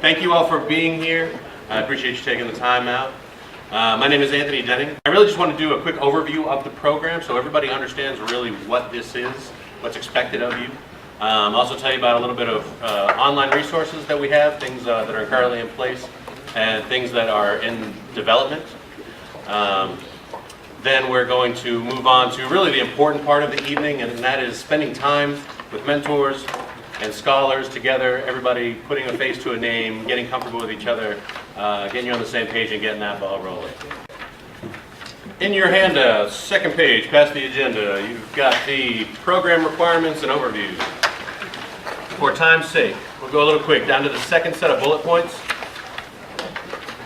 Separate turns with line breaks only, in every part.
Thank you all for being here. I appreciate you taking the time out. My name is Anthony Denning. I really just want to do a quick overview of the program so everybody understands really what this is, what's expected of you. I'll also tell you about a little bit of online resources that we have, things that are currently in place, and things that are in development. Then we're going to move on to really the important part of the evening, and that is spending time with mentors and scholars together, everybody putting a face to a name, getting comfortable with each other, getting you on the same page and getting that ball rolling. In your handout, second page, past the agenda, you've got the program requirements and overviews. For time's sake, we'll go a little quick, down to the second set of bullet points.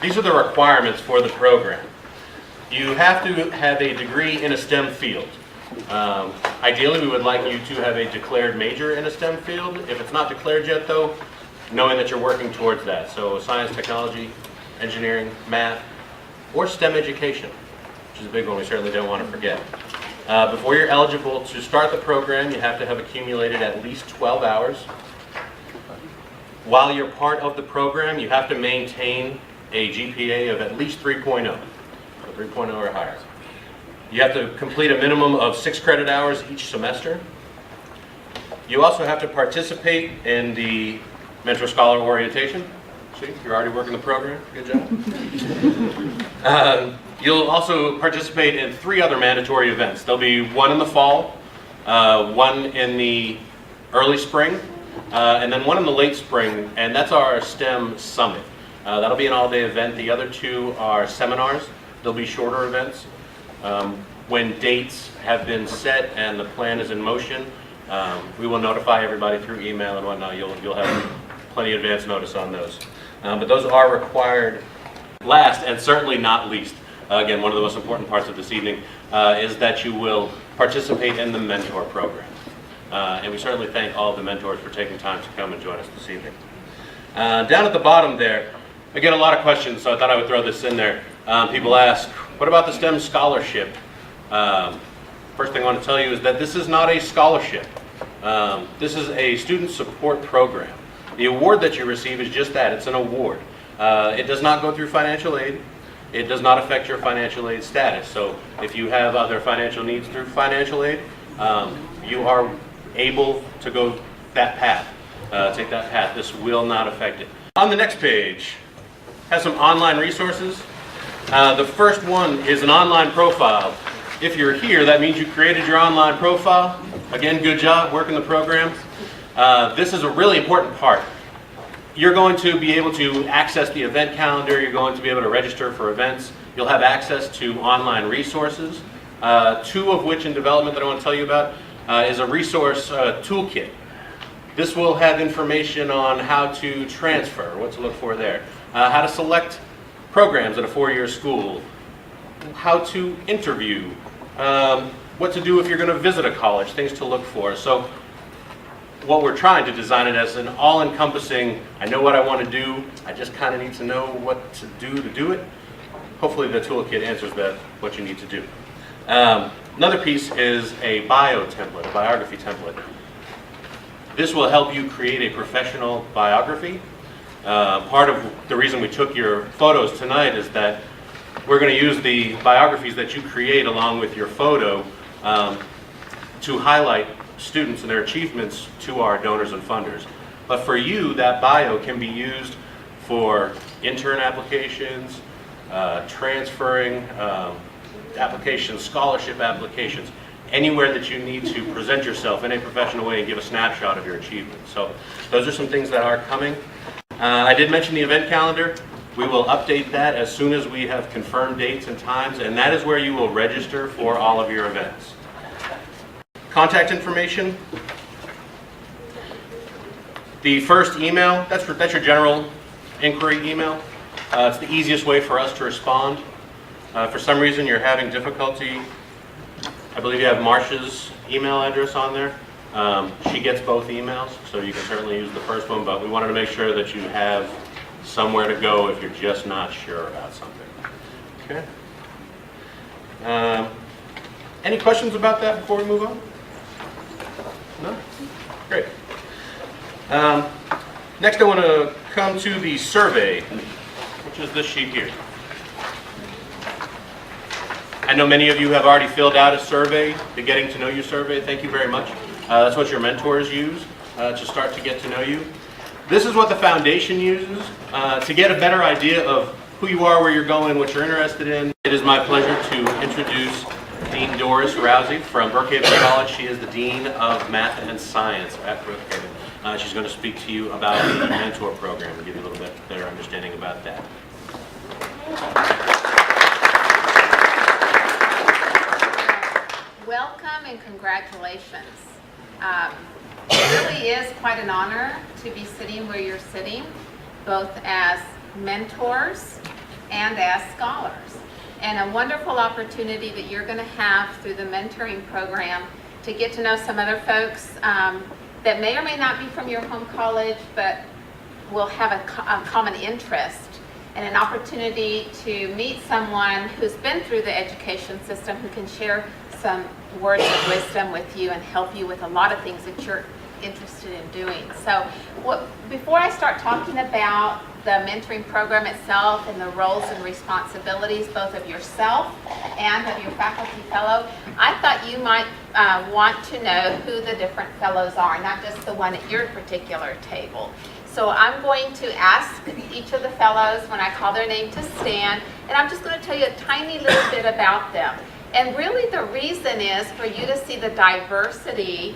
These are the requirements for the program. You have to have a degree in a STEM field. Ideally, we would like you to have a declared major in a STEM field. If it's not declared yet, though, knowing that you're working towards that. So science, technology, engineering, math, or STEM education, which is a big one we certainly don't want to forget. Before you're eligible to start the program, you have to have accumulated at least 12 hours. While you're part of the program, you have to maintain a GPA of at least 3.0. 3.0 or higher. You have to complete a minimum of 6 credit hours each semester. You also have to participate in the Mentor Scholar Orientation. See, you're already working the program. Good job. You'll also participate in 3 other mandatory events. There'll be one in the fall, one in the early spring, and then one in the late spring, and that's our STEM Summit. That'll be an all-day event. The other 2 are seminars. They'll be shorter events. When dates have been set and the plan is in motion, we will notify everybody through email and whatnot. You'll have plenty of advance notice on those. But those are required. Last, and certainly not least, again, one of the most important parts of this evening, is that you will participate in the mentor program. And we certainly thank all of the mentors for taking time to come and join us this evening. Down at the bottom there, I get a lot of questions, so I thought I would throw this in there. People ask, what about the STEM scholarship? First thing I want to tell you is that this is not a scholarship. This is a student support program. The award that you receive is just that, it's an award. It does not go through financial aid. It does not affect your financial aid status. So if you have other financial needs through financial aid, you are able to go that path, take that path. This will not affect it. On the next page, has some online resources. The first one is an online profile. If you're here, that means you created your online profile. Again, good job working the program. This is a really important part. You're going to be able to access the event calendar. You're going to be able to register for events. You'll have access to online resources, 2 of which in development that I want to tell you about is a resource toolkit. This will have information on how to transfer, what to look for there, how to select programs at a 4-year school, how to interview, what to do if you're going to visit a college, things to look for. So what we're trying to design it as an all-encompassing, I know what I want to do, I just kind of need to know what to do it. Hopefully the toolkit answers that, what you need to do. Another piece is a bio template, a biography template. This will help you create a professional biography. Part of the reason we took your photos tonight is that we're going to use the biographies that you create along with your photo to highlight students and their achievements to our donors and funders. But for you, that bio can be used for intern applications, transferring applications, scholarship applications, anywhere that you need to present yourself in a professional way and give a snapshot of your achievements. So those are some things that are coming. I did mention the event calendar. We will update that as soon as we have confirmed dates and times, and that is where you will register for all of your events. Contact information. The first email, that's your general inquiry email. It's the easiest way for us to respond. For some reason you're having difficulty, I believe you have Marcia's email address on there. She gets both emails, so you can certainly use the first one, but we wanted to make sure that you have somewhere to go if you're just not sure about something. Okay. Any questions about that before we move on? No? Great. Next, I want to come to the survey, which is this sheet here. I know many of you have already filled out a survey, the Getting to Know You survey. Thank you very much. That's what your mentors use to start to get to know you. This is what the foundation uses to get a better idea of who you are, where you're going, what you're interested in. It is my pleasure to introduce Dean Doris Rousey from Brookhaven College. She is the Dean of Math and Science at Brookhaven. She's going to speak to you about the mentor program and give you a little bit better understanding about that.
Welcome and congratulations. It really is quite an honor to be sitting where you're sitting, both as mentors and as scholars. And a wonderful opportunity that you're going to have through the mentoring program to get to know some other folks that may or may not be from your home college, but will have a common interest, and an opportunity to meet someone who's been through the education system who can share some words of wisdom with you and help you with a lot of things that you're interested in doing. So before I start talking about the mentoring program itself and the roles and responsibilities both of yourself and of your faculty fellow, I thought you might want to know who the different fellows are, not just the one at your particular table. So I'm going to ask each of the fellows when I call their name to stand, and I'm just going to tell you a tiny little bit about them. And really the reason is for you to see the diversity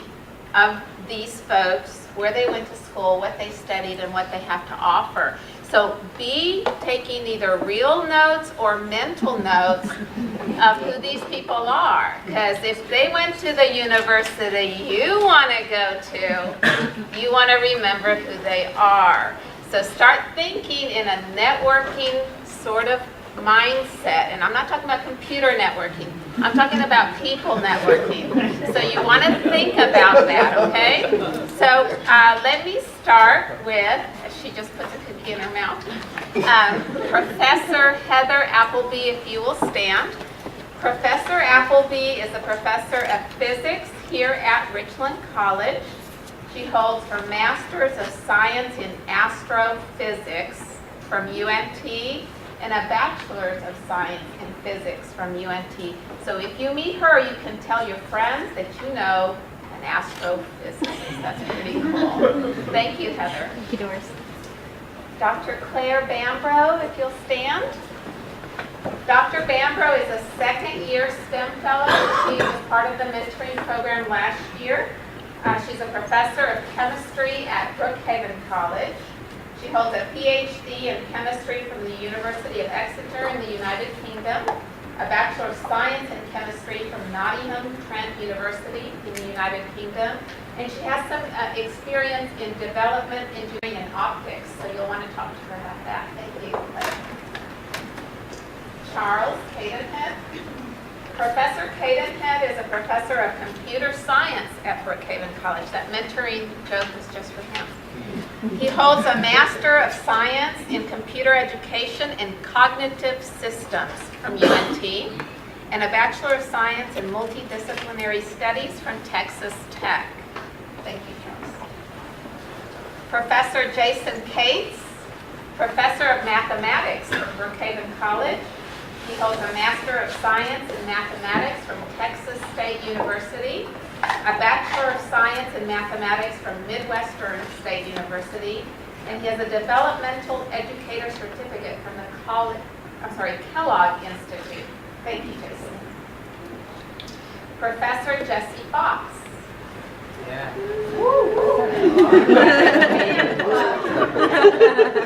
of these folks, where they went to school, what they studied, and what they have to offer. So be taking either real notes or mental notes of who these people are. Because if they went to the university you want to go to, you want to remember who they are. So start thinking in a networking sort of mindset. And I'm not talking about computer networking. I'm talking about people networking. So you want to think about that, okay? So let me start with, she just puts a cookie in her mouth, Professor Heather Appleby, if you will stand. Professor Appleby is a professor of physics here at Richland College. She holds her Master's of Science in Astrophysics from UNT and a Bachelor's of Science in Physics from UNT. So if you meet her, you can tell your friends that you know an astrophysicist. That's pretty cool. Thank you, Heather.
Thank you, Doris.
Dr. Claire Bambro, if you'll stand. Dr. Bambro is a second-year STEM fellow. She was part of the mentoring program last year. She's a professor of chemistry at Brookhaven College. She holds a PhD in chemistry from the University of Exeter in the United Kingdom, a Bachelor of Science in Chemistry from Nottingham-Trent University in the United Kingdom, and she has some experience in development, engineering, and optics, so you'll want to talk to her about that. Thank you. Charles Cadenhead. Professor Cadenhead is a professor of computer science at Brookhaven College. That mentoring joke was just for him. He holds a Master of Science in Computer Education and Cognitive Systems from UNT, and a Bachelor of Science in Multidisciplinary Studies from Texas Tech. Thank you, Charles. Professor Jason Cates, Professor of Mathematics at Brookhaven College. He holds a Master of Science in Mathematics from Texas State University, a Bachelor of Science in Mathematics from Midwestern State University, and he has a Developmental Educator Certificate from the Kellogg Institute. Thank you, Jason. Professor Jesse Fox.
Yeah.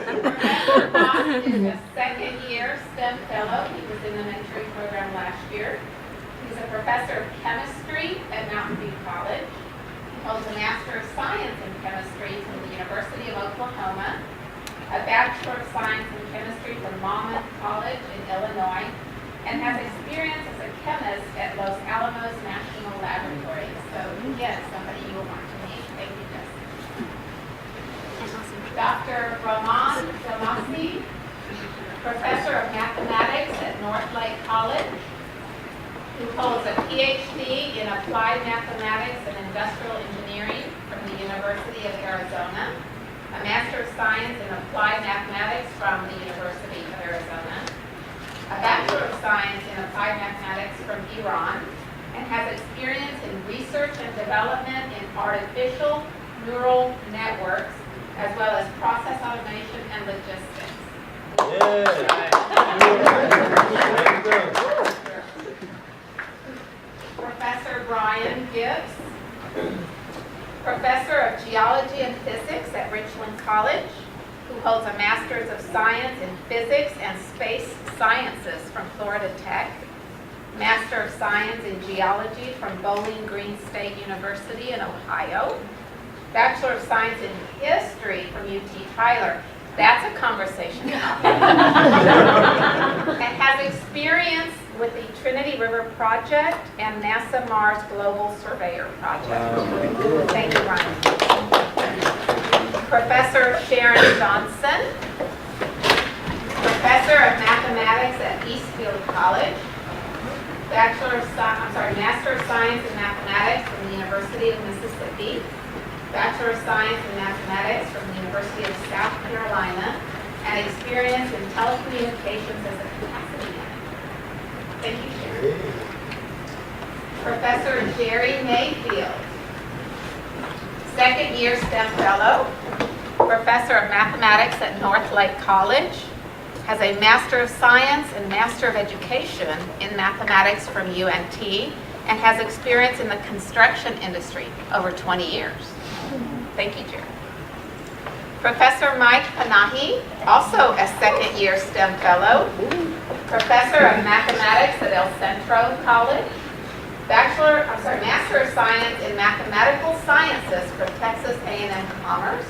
Professor Fox is a second-year STEM fellow. He was in the mentoring program last year. He's a professor of chemistry at Mountain View College. He holds a Master of Science in Chemistry from the University of Oklahoma, a Bachelor of Science in Chemistry from Monmouth College in Illinois, and has experience as a chemist at Los Alamos National Laboratory. So, yes, somebody you will want to meet. Thank you, Jessica. Dr. Roman Damasi, Professor of Mathematics at Northlake College, who holds a PhD in Applied Mathematics and Industrial Engineering from the University of Arizona, a Master of Science in Applied Mathematics from the University of Arizona, a Bachelor of Science in Applied Mathematics from Iran, and has experience in research and development in artificial neural networks, as well as process automation and logistics. Professor Brian Gibbs, Professor of Geology and Physics at Richland College, who holds a Master's of Science in Physics and Space Sciences from Florida Tech, Master of Science in Geology from Bowling Green State University in Ohio, Bachelor of Science in History from UT Tyler. That's a conversation. And has experience with the Trinity River Project and NASA Mars Global Surveyor Project. Thank you, Ryan. Professor Sharon Johnson, Professor of Mathematics at Eastfield College, Master of Science in Mathematics from the University of Mississippi, Bachelor of Science in Mathematics from the University of South Carolina, and experience in telecommunications as a capacity manager. Thank you, Sharon. Professor Jerry Mayfield, second year STEM Fellow, Professor of Mathematics at North Lake College, has a Master of Science and Master of Education in Mathematics from UNT, and has experience in the construction industry over 20 years. Thank you, Jerry. Professor Mike Panahi, also a second year STEM Fellow, Professor of Mathematics at El Centro College, Master of Science in Mathematical Sciences from Texas A&M Commerce,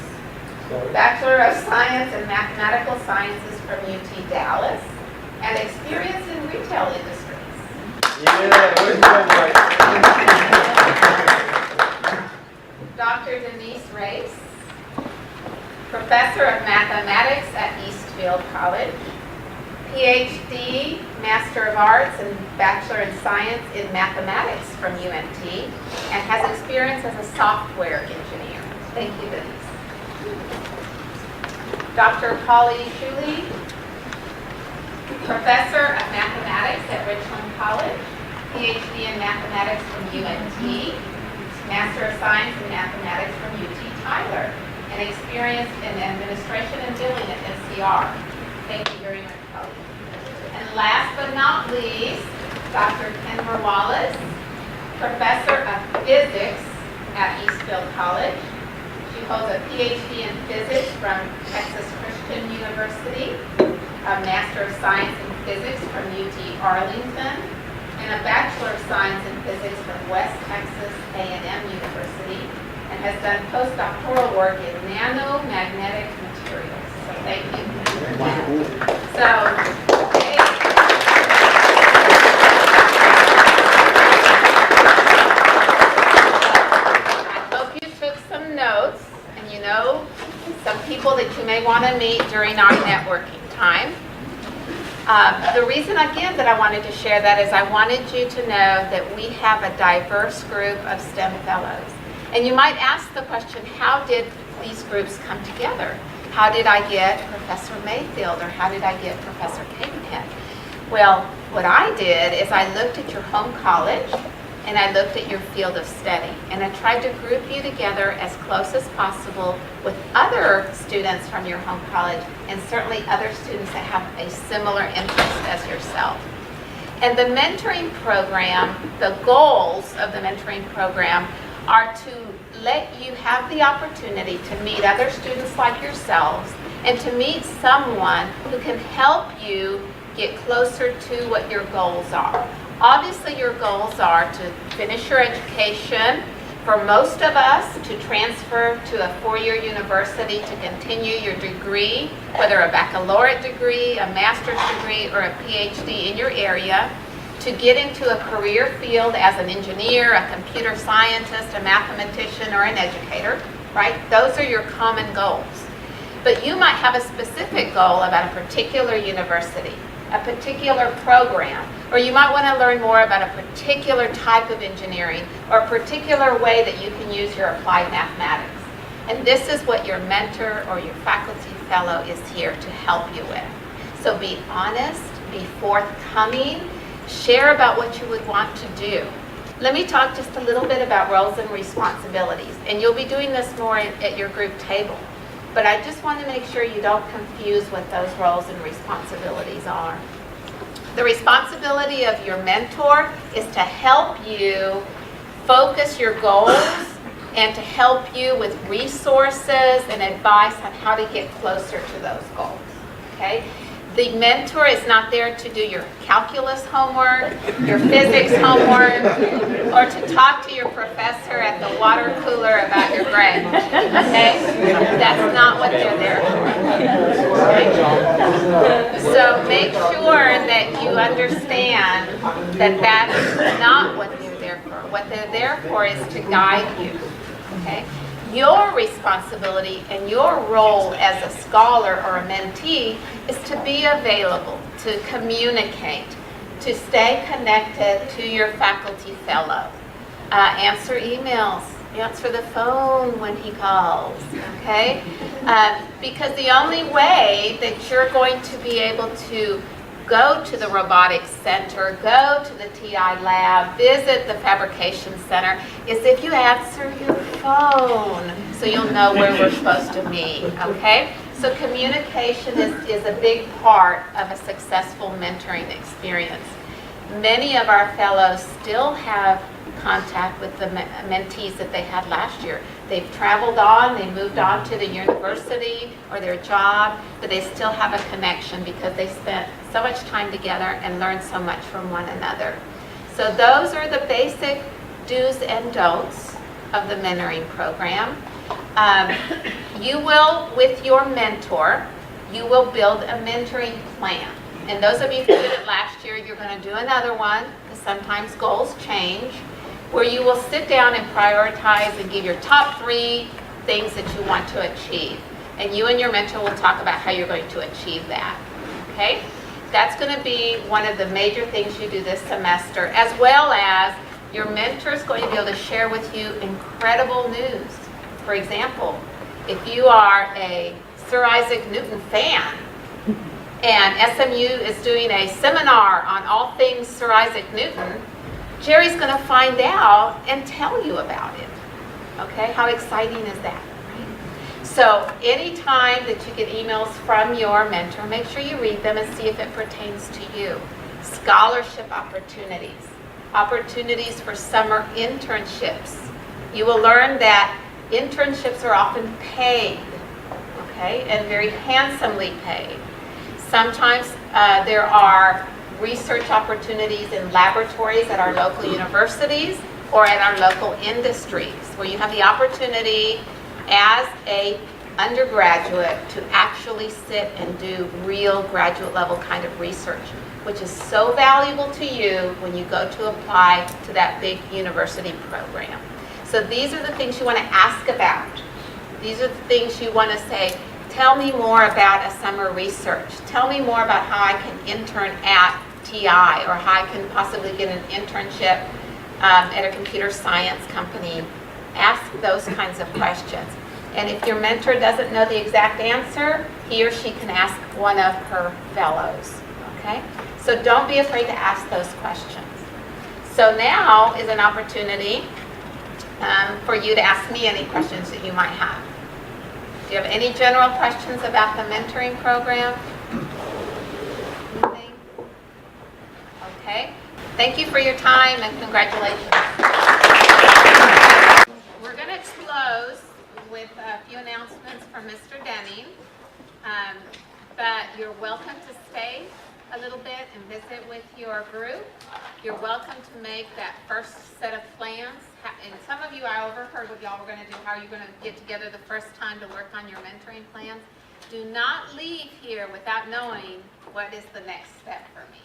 Bachelor of Science in Mathematical Sciences from UT Dallas, and experience in retail industries. Dr. Denise Race, Professor of Mathematics at Eastfield College, PhD, Master of Arts and Bachelor in Science in Mathematics from UNT, and has experience as a software engineer. Thank you, Denise. Dr. Polly Shuley, Professor of Mathematics at Richland College, PhD in Mathematics from UNT, Master of Science in Mathematics from UT Tyler, and experience in administration and billing at NCR. Thank you very much, Polly. And last but not least, Dr. Kenmer Wallace, Professor of Physics at Eastfield College. She holds a PhD in Physics from Texas Christian University, a Master of Science in Physics from UT Arlington, and a Bachelor of Science in Physics from West Texas A&M University, and has done postdoctoral work in nanomagnetic materials. So thank you. I hope you took some notes, and you know some people that you may want to meet during our networking time. The reason, again, that I wanted to share that is I wanted you to know that we have a diverse group of STEM fellows. And you might ask the question, how did these groups come together? How did I get Professor Mayfield, or how did I get Professor Cadenhead? Well, what I did is I looked at your home college, and I looked at your field of study, and I tried to group you together as close as possible with other students from your home college, and certainly other students that have a similar interest as yourself. And the mentoring program, the goals of the mentoring program are to let you have the opportunity to meet other students like yourselves, and to meet someone who can help you get closer to what your goals are. Obviously, your goals are to finish your education. For most of us, to transfer to a four-year university to continue your degree, whether a baccalaureate degree, a master's degree, or a PhD in your area, to get into a career field as an engineer, a computer scientist, a mathematician, or an educator, right? Those are your common goals. But you might have a specific goal about a particular university, a particular program, or you might want to learn more about a particular type of engineering, or a particular way that you can use your applied mathematics. And this is what your mentor or your faculty fellow is here to help you with. So be honest, be forthcoming, share about what you would want to do. Let me talk just a little bit about roles and responsibilities. And you'll be doing this more at your group table. But I just want to make sure you don't confuse what those roles and responsibilities are. The responsibility of your mentor is to help you focus your goals and to help you with resources and advice on how to get closer to those goals. Okay? The mentor is not there to do your calculus homework, your physics homework, or to talk to your professor at the water cooler about your grade. Okay? That's not what they're there for. So make sure that you understand that that is not what they're there for. What they're there for is to guide you. Okay? Your responsibility and your role as a scholar or a mentee is to be available, to communicate, to stay connected to your faculty fellow. Answer emails, answer the phone when he calls, okay? Because the only way that you're going to be able to go to the robotics center, go to the TI lab, visit the fabrication center, is if you answer your phone so you'll know where we're supposed to meet, okay? So communication is a big part of a successful mentoring experience. Many of our fellows still have contact with the mentees that they had last year. They've traveled on, they moved on to the university or their job, but they still have a connection because they spent so much time together and learned so much from one another. So those are the basic do's and don'ts of the mentoring program. You will, with your mentor, you will build a mentoring plan. And those of you who did it last year, you're going to do another one, because sometimes goals change, where you will sit down and prioritize and give your top 3 things that you want to achieve. And you and your mentor will talk about how you're going to achieve that. Okay? That's going to be one of the major things you do this semester, as well as your mentor is going to be able to share with you incredible news. For example, if you are a Sir Isaac Newton fan, and SMU is doing a seminar on all things Sir Isaac Newton, Jerry's going to find out and tell you about it. Okay, how exciting is that? Right? So anytime that you get emails from your mentor, make sure you read them and see if it pertains to you. Scholarship opportunities, opportunities for summer internships. You will learn that internships are often paid, okay, and very handsomely paid. Sometimes there are research opportunities in laboratories at our local universities or at our local industries, where you have the opportunity as a undergraduate to actually sit and do real graduate level kind of research, which is so valuable to you when you go to apply to that big university program. So these are the things you want to ask about. These are the things you want to say, tell me more about a summer research. Tell me more about how I can intern at TI, or how I can possibly get an internship at a computer science company. Ask those kinds of questions. And if your mentor doesn't know the exact answer, he or she can ask one of her fellows. Okay? So don't be afraid to ask those questions. So now is an opportunity for you to ask me any questions that you might have. Do you have any general questions about the mentoring program? Anything? Okay. Thank you for your time and congratulations. We're going to close with a few announcements from Mr. Denning. But you're welcome to stay a little bit and visit with your group. You're welcome to make that first set of plans. And some of you, I overheard what y'all were going to do, how you're going to get together the first time to work on your mentoring plans. Do not leave here without knowing what is the next step for me.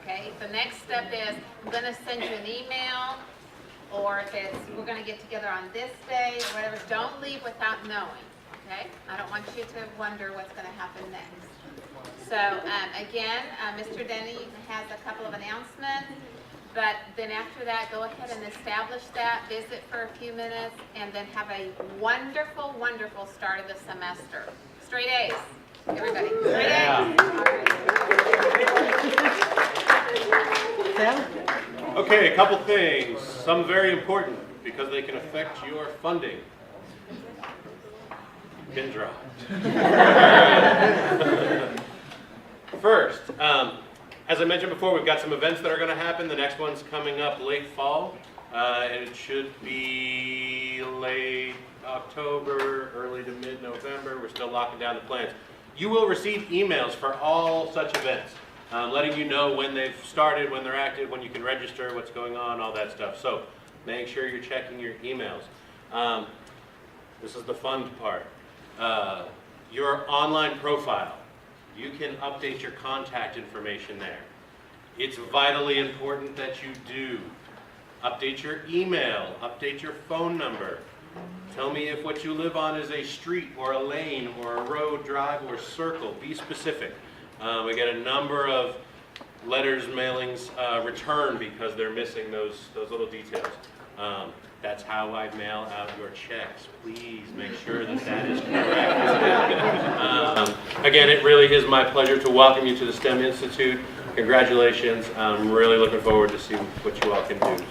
Okay? The next step is I'm going to send you an email, or if it's we're going to get together on this day or whatever. Don't leave without knowing. Okay? I don't want you to wonder what's going to happen next. So again, Mr. Denny has a couple of announcements. But then after that, go ahead and establish that, visit for a few minutes, and then have a wonderful, wonderful start of the semester. Straight A's, everybody. Straight A's. All right.
Okay, a couple things, some very important because they can affect your funding. Pin drop. First, as I mentioned before, we've got some events that are going to happen. The next one's coming up late fall, and it should be late October, early to mid-November. We're still locking down the plans. You will receive emails for all such events, letting you know when they've started, when they're active, when you can register, what's going on, all that stuff. So make sure you're checking your emails. This is the fun part. Your online profile. You can update your contact information there. It's vitally important that you do. Update your email, update your phone number. Tell me if what you live on is a street or a lane or a road, drive, or circle. Be specific. We get a number of letters, mailings returned because they're missing those little details. That's how I mail out your checks. Please make sure that that is correct. Again, it really is my pleasure to welcome you to the STEM Institute. Congratulations. I'm really looking forward to see what you all can do.